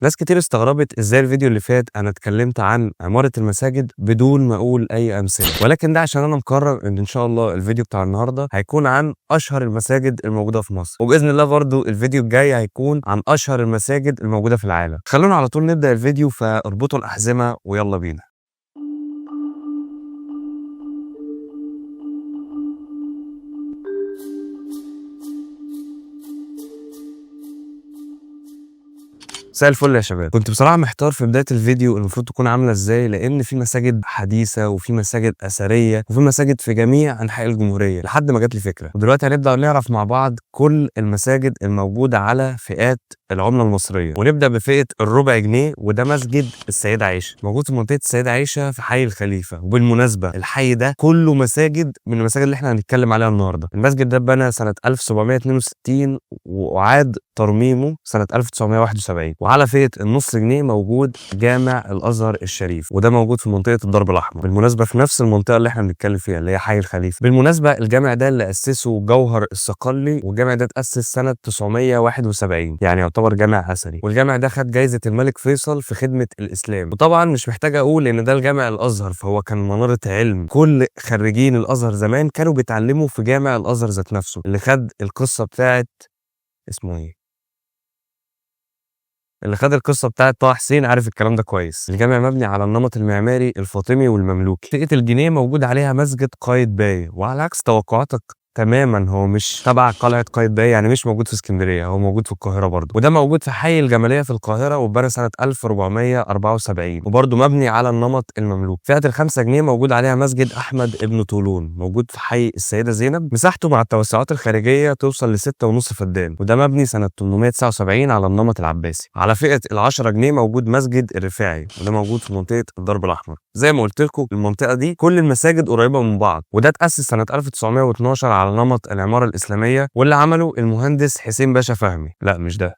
ناس كتير استغربت ازاي الفيديو اللي فات انا اتكلمت عن عمارة المساجد بدون ما اقول اي امثله، ولكن ده عشان انا مقرر ان شاء الله الفيديو بتاع النهارده هيكون عن اشهر المساجد الموجوده في مصر، وباذن الله برضو الفيديو الجاي هيكون عن اشهر المساجد الموجوده في العالم. خلونا على طول نبدا الفيديو، فاربطوا الاحزمه ويلا بينا. مساء الفل يا شباب. كنت بصراحه محتار في بدايه الفيديو المفروض تكون عامله ازاي، لان في مساجد حديثه وفي مساجد اثريه وفي مساجد في جميع انحاء الجمهوريه، لحد ما جات لي فكره. ودلوقتي هنبدا نعرف مع بعض كل المساجد الموجوده على فئات العمله المصريه، ونبدا بفئه الربع جنيه، وده مسجد السيده عائشه موجود في منطقه السيده عائشه في حي الخليفه. وبالمناسبه الحي ده كله مساجد من المساجد اللي احنا هنتكلم عليها النهارده. المسجد ده اتبنى سنه 1762 وأعاد ترميمه سنه 1971. وعلى فئة النص جنيه موجود جامع الازهر الشريف، وده موجود في منطقة الضرب الاحمر، بالمناسبة في نفس المنطقة اللي احنا بنتكلم فيها اللي هي حي الخليفة. بالمناسبة الجامع ده اللي اسسه جوهر الصقلي، والجامع ده اتأسس سنة 971، يعني يعتبر جامع اثري. والجامع ده خد جايزة الملك فيصل في خدمة الاسلام. وطبعا مش محتاج اقول ان ده الجامع الازهر، فهو كان منارة علم. كل خريجين الازهر زمان كانوا بيتعلموا في جامع الازهر ذات نفسه، اللي خد القصة بتاعت اسمه ايه اللي خد القصه بتاعت طه حسين عارف الكلام ده كويس. الجامع مبني على النمط المعماري الفاطمي والمملوكي. فئه الجنيه موجود عليها مسجد قايتباي، وعلى عكس توقعاتك تماما هو مش تبع قلعه قايتباي، يعني مش موجود في اسكندريه، هو موجود في القاهره برضه. وده موجود في حي الجماليه في القاهره، واتبنى سنه 1474، وبرضه مبني على النمط المملوكي. فئه الخمسة جنيه موجود عليها مسجد احمد ابن طولون، موجود في حي السيده زينب. مساحته مع التوسعات الخارجيه توصل ل 6.5 فدان، وده مبني سنه 879 على النمط العباسي. على فئه ال10 جنيه موجود مسجد الرفاعي، وده موجود في منطقه الضرب الاحمر. زي ما قلت لكم المنطقه دي كل المساجد قريبه من بعض، وده اتاسس سنه 1912 على نمط العمارة الإسلامية، واللي عمله المهندس حسين باشا فهمي. لا مش ده.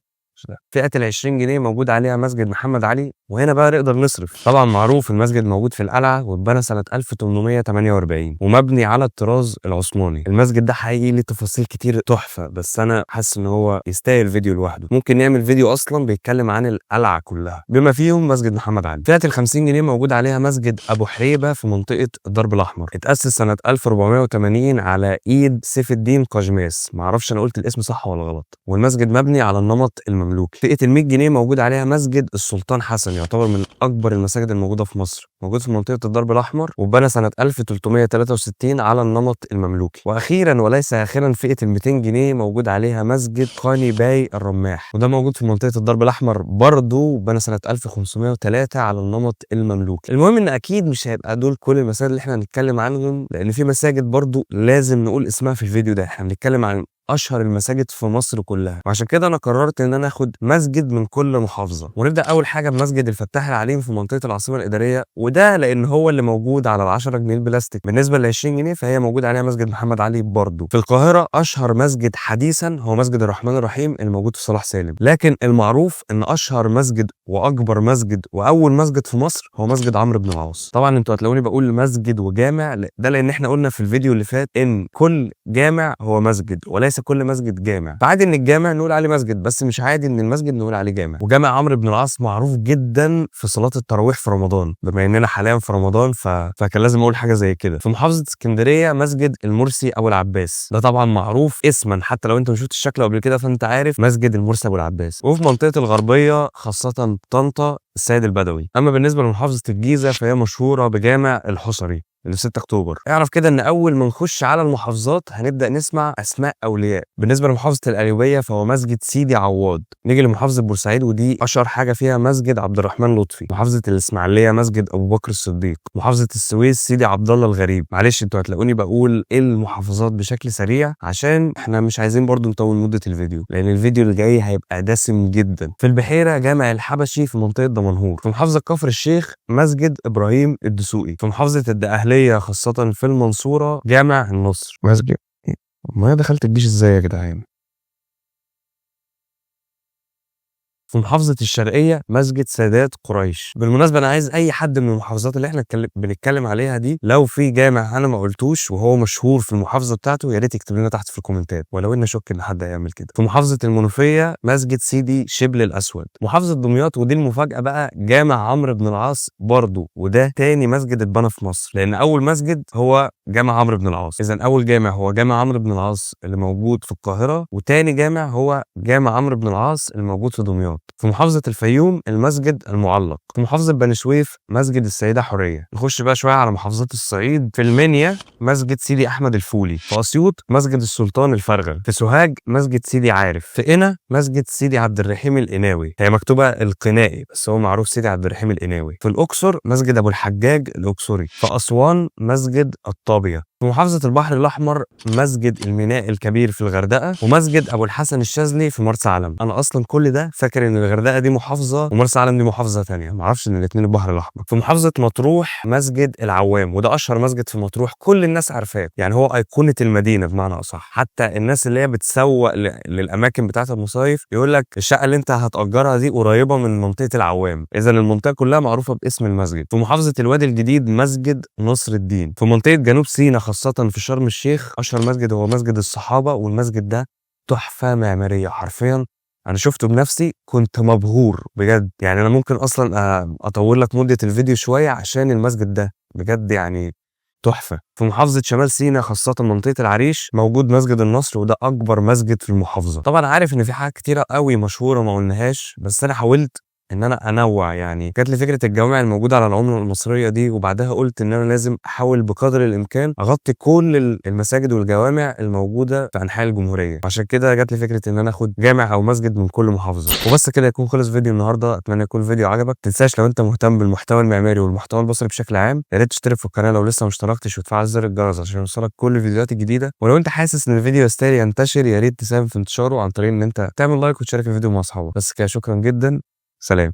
فئة ال20 جنيه موجود عليها مسجد محمد علي، وهنا بقى نقدر نصرف. طبعا معروف المسجد موجود في القلعة، واتبنى سنة 1848 ومبني على الطراز العثماني. المسجد ده حقيقي ليه تفاصيل كتير تحفة، بس أنا حاسس إن هو يستاهل فيديو لوحده. ممكن نعمل فيديو أصلا بيتكلم عن القلعة كلها بما فيهم مسجد محمد علي. فئة ال50 جنيه موجود عليها مسجد أبو حريبة في منطقة الضرب الأحمر، اتأسس سنة 1480 على إيد سيف الدين قجماس. معرفش أنا قلت الاسم صح ولا غلط. والمسجد مبني على النمط المملوكي. فئة ال100 جنيه موجود عليها مسجد السلطان حسن، يعتبر من اكبر المساجد الموجوده في مصر، موجود في منطقه الضرب الاحمر، واتبنى سنه 1363 على النمط المملوكي. واخيرا وليس اخرا فئه ال200 جنيه موجود عليها مسجد قاني باي الرماح، وده موجود في منطقه الضرب الاحمر برضه، واتبنى سنه 1503 على النمط المملوكي. المهم ان اكيد مش هيبقى دول كل المساجد اللي احنا هنتكلم عنهم، لان في مساجد برضه لازم نقول اسمها في الفيديو ده. احنا بنتكلم عن اشهر المساجد في مصر كلها، وعشان كده انا قررت ان انا اخد مسجد من كل محافظه. ونبدا اول حاجه بمسجد الفتاح العليم في منطقه العاصمه الاداريه، وده لان هو اللي موجود على ال10 جنيه البلاستيك. بالنسبه ل20 جنيه فهي موجود عليها مسجد محمد علي برضه. في القاهره اشهر مسجد حديثا هو مسجد الرحمن الرحيم الموجود في صلاح سالم، لكن المعروف ان اشهر مسجد واكبر مسجد واول مسجد في مصر هو مسجد عمرو بن العاص. طبعا انتوا هتلاقوني بقول مسجد وجامع، ده لان احنا قلنا في الفيديو اللي فات ان كل جامع هو مسجد وليس كل مسجد جامع. فعادي ان الجامع نقول عليه مسجد، بس مش عادي ان المسجد نقول عليه جامع. وجامع عمرو بن العاص معروف جدا في صلاه التراويح في رمضان، بما اننا حاليا في رمضان فكان لازم اقول حاجه زي كده. في محافظه اسكندريه مسجد المرسي ابو العباس، ده طبعا معروف اسما، حتى لو انت ما شفتش شكله قبل كده فانت عارف مسجد المرسي ابو العباس. وفي منطقه الغربيه خاصه طنطا السيد البدوي. اما بالنسبه لمحافظه الجيزه فهي مشهوره بجامع الحصري اللي في 6 اكتوبر. اعرف كده ان اول ما نخش على المحافظات هنبدا نسمع اسماء اولياء. بالنسبه لمحافظه القليوبيه فهو مسجد سيدي عواد. نيجي لمحافظه بورسعيد ودي اشهر حاجه فيها مسجد عبد الرحمن لطفي. محافظه الاسماعيليه مسجد ابو بكر الصديق. محافظه السويس سيدي عبد الله الغريب. معلش انتوا هتلاقوني بقول ايه المحافظات بشكل سريع عشان احنا مش عايزين برضو نطول مده الفيديو، لان الفيديو اللي جاي هيبقى دسم جدا. في البحيره جامع الحبشي في منطقه دمنهور. في محافظه كفر الشيخ مسجد ابراهيم الدسوقي. في محافظه الدقهليه خاصة في المنصورة جامع النصر. مسجد ما دخلت الجيش ازاي يا جدعان؟ في محافظة الشرقية مسجد سادات قريش. بالمناسبة أنا عايز أي حد من المحافظات اللي إحنا بنتكلم عليها دي، لو في جامع أنا ما قلتوش وهو مشهور في المحافظة بتاعته، يا ريت يكتب لنا تحت في الكومنتات، ولو إن أشك إن حد هيعمل كده. في محافظة المنوفية مسجد سيدي شبل الأسود. محافظة دمياط، ودي المفاجأة بقى، جامع عمرو بن العاص برضه، وده تاني مسجد اتبنى في مصر، لأن أول مسجد هو جامع عمرو بن العاص. إذا أول جامع هو جامع عمرو بن العاص اللي موجود في القاهرة، وتاني جامع هو جامع عمرو بن العاص اللي موجود في دمياط. في محافظة الفيوم المسجد المعلق. في محافظة بني سويف مسجد السيدة حورية. نخش بقى شوية على محافظات الصعيد. في المنيا مسجد سيدي أحمد الفولي. في أسيوط مسجد السلطان الفرغل. في سوهاج مسجد سيدي عارف. في قنا مسجد سيدي عبد الرحيم القناوي، هي مكتوبة القنائي بس هو معروف سيدي عبد الرحيم القناوي. في الأقصر مسجد أبو الحجاج الأقصري. في أسوان مسجد الطابية. في محافظة البحر الأحمر مسجد الميناء الكبير في الغردقة، ومسجد أبو الحسن الشاذلي في مرسى علم. أنا أصلا كل ده فاكر إن الغردقة دي محافظة ومرسى علم دي محافظة تانية، معرفش إن الاتنين البحر الأحمر. في محافظة مطروح مسجد العوام، وده أشهر مسجد في مطروح، كل الناس عارفاه، يعني هو أيقونة المدينة بمعنى أصح. حتى الناس اللي هي بتسوق للأماكن بتاعة المصايف يقول لك الشقة اللي أنت هتأجرها دي قريبة من منطقة العوام، إذا المنطقة كلها معروفة باسم المسجد. في محافظة الوادي الجديد مسجد نصر الدين. في منطقة جنوب سيناء خاصة في شرم الشيخ أشهر مسجد هو مسجد الصحابة، والمسجد ده تحفة معمارية حرفيا، أنا شفته بنفسي كنت مبهور بجد. يعني أنا ممكن أصلا أطول لك مدة الفيديو شوية عشان المسجد ده بجد يعني تحفة. في محافظة شمال سيناء خاصة منطقة العريش موجود مسجد النصر، وده أكبر مسجد في المحافظة. طبعا عارف إن في حاجات كتيرة قوي مشهورة ما قلناهاش، بس أنا حاولت ان انا انوع. يعني جات لي فكره الجوامع الموجوده على العمله المصريه دي، وبعدها قلت ان انا لازم احاول بقدر الامكان اغطي كل المساجد والجوامع الموجوده في انحاء الجمهوريه. عشان كده جات لي فكره ان انا اخد جامع او مسجد من كل محافظه. وبس كده يكون خلص فيديو النهارده، اتمنى يكون الفيديو عجبك. تنساش لو انت مهتم بالمحتوى المعماري والمحتوى البصري بشكل عام، يا ريت تشترك في القناه لو لسه ما اشتركتش، وتفعل زر الجرس عشان يوصلك كل الفيديوهات الجديده. ولو انت حاسس ان الفيديو يستاهل ينتشر، يا ريت تساهم في انتشاره عن طريق ان انت تعمل لايك وتشارك الفيديو مع اصحابك. بس كده، شكرا جدا، سلام.